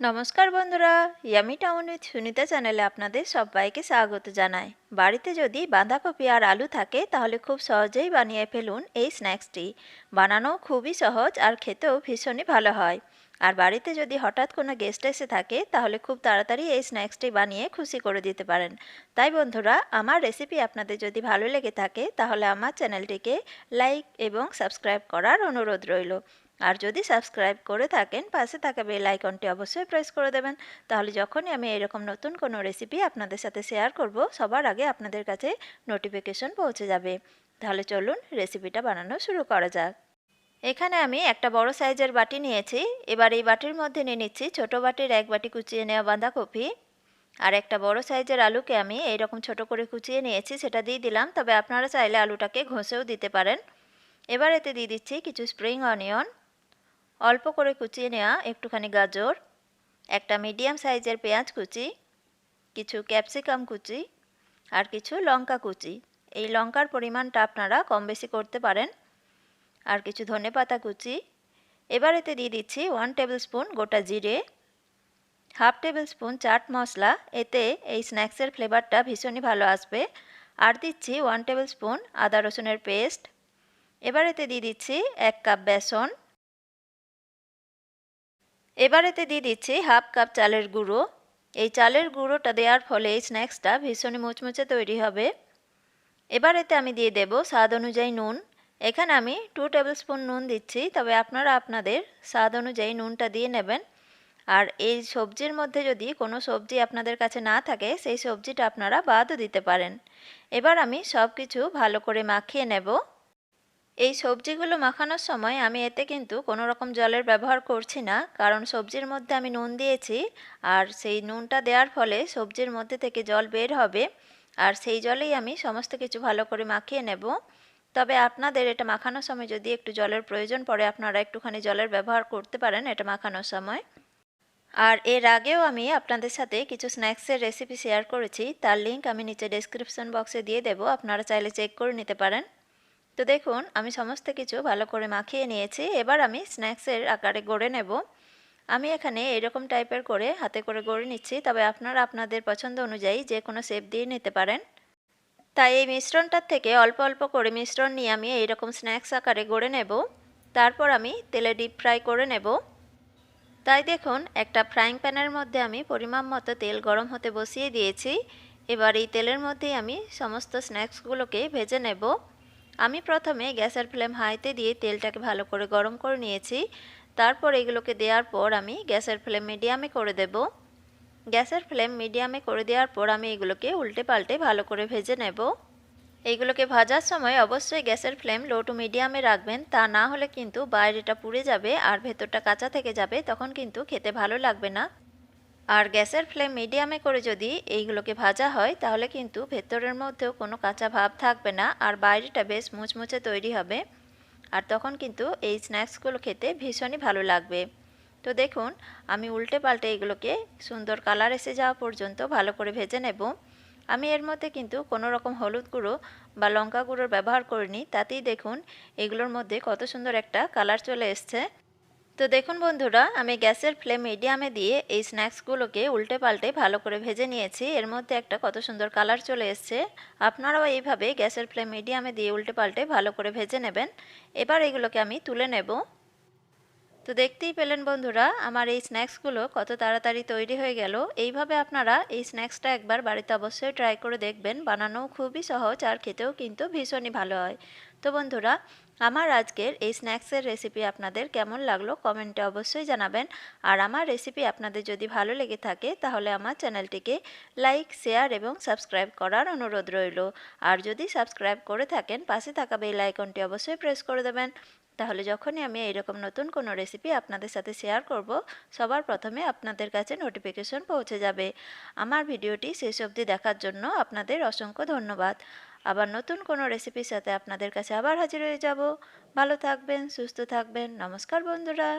নমস্কার বন্ধুরা, yummy town with Sunita চ্যানেলে আপনাদের সবাইকে স্বাগত জানাই। বাড়িতে যদি বাঁধাকপি আর আলু থাকে তাহলে খুব সহজেই বানিয়ে ফেলুন এই স্ন্যাক্সটি। বানানো খুবই সহজ আর খেতেও ভীষণই ভালো হয়। আর বাড়িতে যদি হঠাৎ কোনো গেস্ট এসে থাকে তাহলে খুব তাড়াতাড়ি এই স্ন্যাক্সটি বানিয়ে খুশি করে দিতে পারেন। তাই বন্ধুরা, আমার রেসিপি আপনাদের যদি ভালো লেগে থাকে তাহলে আমার চ্যানেলটিকে লাইক এবং সাবস্ক্রাইব করার অনুরোধ রইল। আর যদি সাবস্ক্রাইব করে থাকেন পাশে থাকা বেল আইকনটি অবশ্যই প্রেস করে দেবেন, তাহলে যখনই আমি এরকম নতুন কোনো রেসিপি আপনাদের সাথে শেয়ার করব সবার আগে আপনাদের কাছে নোটিফিকেশন পৌঁছে যাবে। তাহলে চলুন রেসিপিটা বানানো শুরু করা যাক। এখানে আমি একটা বড় সাইজের বাটি নিয়েছি। এবার এই বাটির মধ্যে নিয়ে নিচ্ছি ছোট বাটির 1 বাটি কুচিয়ে নেওয়া বাঁধাকপি। আর একটা বড় সাইজের আলুকে আমি এইরকম ছোট করে কুচিয়ে নিয়েছি, সেটা দিয়ে দিলাম। তবে আপনারা চাইলে আলুটাকে ঘষেও দিতে পারেন। এবার এতে দিয়ে দিচ্ছি কিছু স্প্রিং অনিয়ন, অল্প করে কুচিয়ে নেওয়া একটুখানি গাজর, একটা মিডিয়াম সাইজের পেঁয়াজ কুচি, কিছু ক্যাপসিকাম কুচি আর কিছু লঙ্কা কুচি। এই লঙ্কার পরিমাণটা আপনারা কম বেশি করতে পারেন। আর কিছু ধনেপাতা কুচি। এবার এতে দিয়ে দিচ্ছি 1 টেবিল স্পুন গোটা জিরে, 1/2 টেবিল স্পুন চাট মশলা, এতে এই স্ন্যাক্সের ফ্লেভারটা ভীষণই ভালো আসবে। আর দিচ্ছি 1 টেবিল স্পুন আদা রসুনের পেস্ট। এবার এতে দিয়ে দিচ্ছি 1 কাপ বেসন। এবার এতে দিয়ে দিচ্ছি 1/2 কাপ চালের গুঁড়ো। এই চালের গুঁড়োটা দেওয়ার ফলে এই স্ন্যাক্সটা ভীষণই মুচমুচে তৈরি হবে। এবার এতে আমি দিয়ে দেব স্বাদ অনুযায়ী নুন। এখানে আমি 2 টেবিল স্পুন নুন দিচ্ছি, তবে আপনারা আপনাদের স্বাদ অনুযায়ী নুনটা দিয়ে নেবেন। আর এই সবজির মধ্যে যদি কোনো সবজি আপনাদের কাছে না থাকে সেই সবজিটা আপনারা বাদও দিতে পারেন। এবার আমি সব কিছু ভালো করে মাখিয়ে নেব। এই সবজিগুলো মাখানোর সময় আমি এতে কিন্তু কোনো রকম জলের ব্যবহার করছি না, কারণ সবজির মধ্যে আমি নুন দিয়েছি। আর সেই নুনটা দেওয়ার ফলে সবজির মধ্যে থেকে জল বের হবে, আর সেই জলেই আমি সমস্ত কিছু ভালো করে মাখিয়ে নেব। তবে আপনাদের এটা মাখানোর সময় যদি একটু জলের প্রয়োজন পড়ে আপনারা একটুখানি জলের ব্যবহার করতে পারেন এটা মাখানোর সময়। আর এর আগেও আমি আপনাদের সাথে কিছু স্ন্যাক্সের রেসিপি শেয়ার করেছি, তার লিঙ্ক আমি নিচে ডেসক্রিপশন বক্সে দিয়ে দেব, আপনারা চাইলে চেক করে নিতে পারেন। তো দেখুন আমি সমস্ত কিছু ভালো করে মাখিয়ে নিয়েছি। এবার আমি স্ন্যাক্সের আকারে গড়ে নেব। আমি এখানে এরকম টাইপের করে হাতে করে গড়ে নিচ্ছি, তবে আপনারা আপনাদের পছন্দ অনুযায়ী যে কোনো শেপ দিয়ে নিতে পারেন। তাই এই মিশ্রণটার থেকে অল্প অল্প করে মিশ্রণ নিয়ে আমি এইরকম স্ন্যাক্স আকারে গড়ে নেব। তারপর আমি তেলে ডিপ ফ্রাই করে নেব। তাই দেখুন একটা ফ্রাইং প্যানের মধ্যে আমি পরিমাণ মতো তেল গরম হতে বসিয়ে দিয়েছি। এবার এই তেলের মধ্যেই আমি সমস্ত স্ন্যাক্সগুলোকে ভেজে নেব। আমি প্রথমে গ্যাসের ফ্লেম হাইতে দিয়ে তেলটাকে ভালো করে গরম করে নিয়েছি। তারপর এগুলোকে দেওয়ার পর আমি গ্যাসের ফ্লেম মিডিয়ামে করে দেব। গ্যাসের ফ্লেম মিডিয়ামে করে দেওয়ার পর আমি এগুলোকে উল্টে পাল্টে ভালো করে ভেজে নেব। এইগুলোকে ভাজার সময় অবশ্যই গ্যাসের ফ্লেম লো টু মিডিয়ামে রাখবেন, তা না হলে কিন্তু বাইরেটা পুড়ে যাবে আর ভেতরটা কাঁচা থেকে যাবে, তখন কিন্তু খেতে ভালো লাগবে না। আর গ্যাসের ফ্লেম মিডিয়ামে করে যদি এইগুলোকে ভাজা হয় তাহলে কিন্তু ভেতরের মধ্যেও কোনো কাঁচা ভাব থাকবে না আর বাইরেটা বেশ মুচমুচে তৈরি হবে। আর তখন কিন্তু এই স্ন্যাক্সগুলো খেতে ভীষণই ভালো লাগবে। তো দেখুন আমি উল্টে পাল্টে এগুলোকে সুন্দর কালার এসে যাওয়া পর্যন্ত ভালো করে ভেজে নেব। আমি এর মধ্যে কিন্তু কোনো রকম হলুদ গুঁড়ো বা লঙ্কা গুঁড়োর ব্যবহার করিনি, তাতেই দেখুন এগুলোর মধ্যে কত সুন্দর একটা কালার চলে এসছে। তো দেখুন বন্ধুরা, আমি গ্যাসের ফ্লেম মিডিয়ামে দিয়ে এই স্ন্যাক্সগুলোকে উল্টে পাল্টে ভালো করে ভেজে নিয়েছি। এর মধ্যে একটা কত সুন্দর কালার চলে এসছে। আপনারাও এইভাবে গ্যাসের ফ্লেম মিডিয়ামে দিয়ে উল্টে পাল্টে ভালো করে ভেজে নেবেন। এবার এগুলোকে আমি তুলে নেব। তো দেখতেই পেলেন বন্ধুরা আমার এই স্ন্যাক্সগুলো কত তাড়াতাড়ি তৈরি হয়ে গেল। এইভাবে আপনারা এই স্ন্যাক্সটা একবার বাড়িতে অবশ্যই ট্রাই করে দেখবেন। বানানোও খুবই সহজ আর খেতেও কিন্তু ভীষণই ভালো হয়। তো বন্ধুরা, আমার আজকের এই স্ন্যাক্সের রেসিপি আপনাদের কেমন লাগলো কমেন্টে অবশ্যই জানাবেন। আর আমার রেসিপি আপনাদের যদি ভালো লেগে থাকে তাহলে আমার চ্যানেলটিকে লাইক, শেয়ার এবং সাবস্ক্রাইব করার অনুরোধ রইল। আর যদি সাবস্ক্রাইব করে থাকেন পাশে থাকা বেল আইকনটি অবশ্যই প্রেস করে দেবেন, তাহলে যখনই আমি এইরকম নতুন কোনো রেসিপি আপনাদের সাথে শেয়ার করব সবার প্রথমে আপনাদের কাছে নোটিফিকেশন পৌঁছে যাবে। আমার ভিডিওটি শেষ অবধি দেখার জন্য আপনাদের অসংখ্য ধন্যবাদ। আবার নতুন কোনো রেসিপির সাথে আপনাদের কাছে আবার হাজির হয়ে যাব। ভালো থাকবেন, সুস্থ থাকবেন। নমস্কার বন্ধুরা।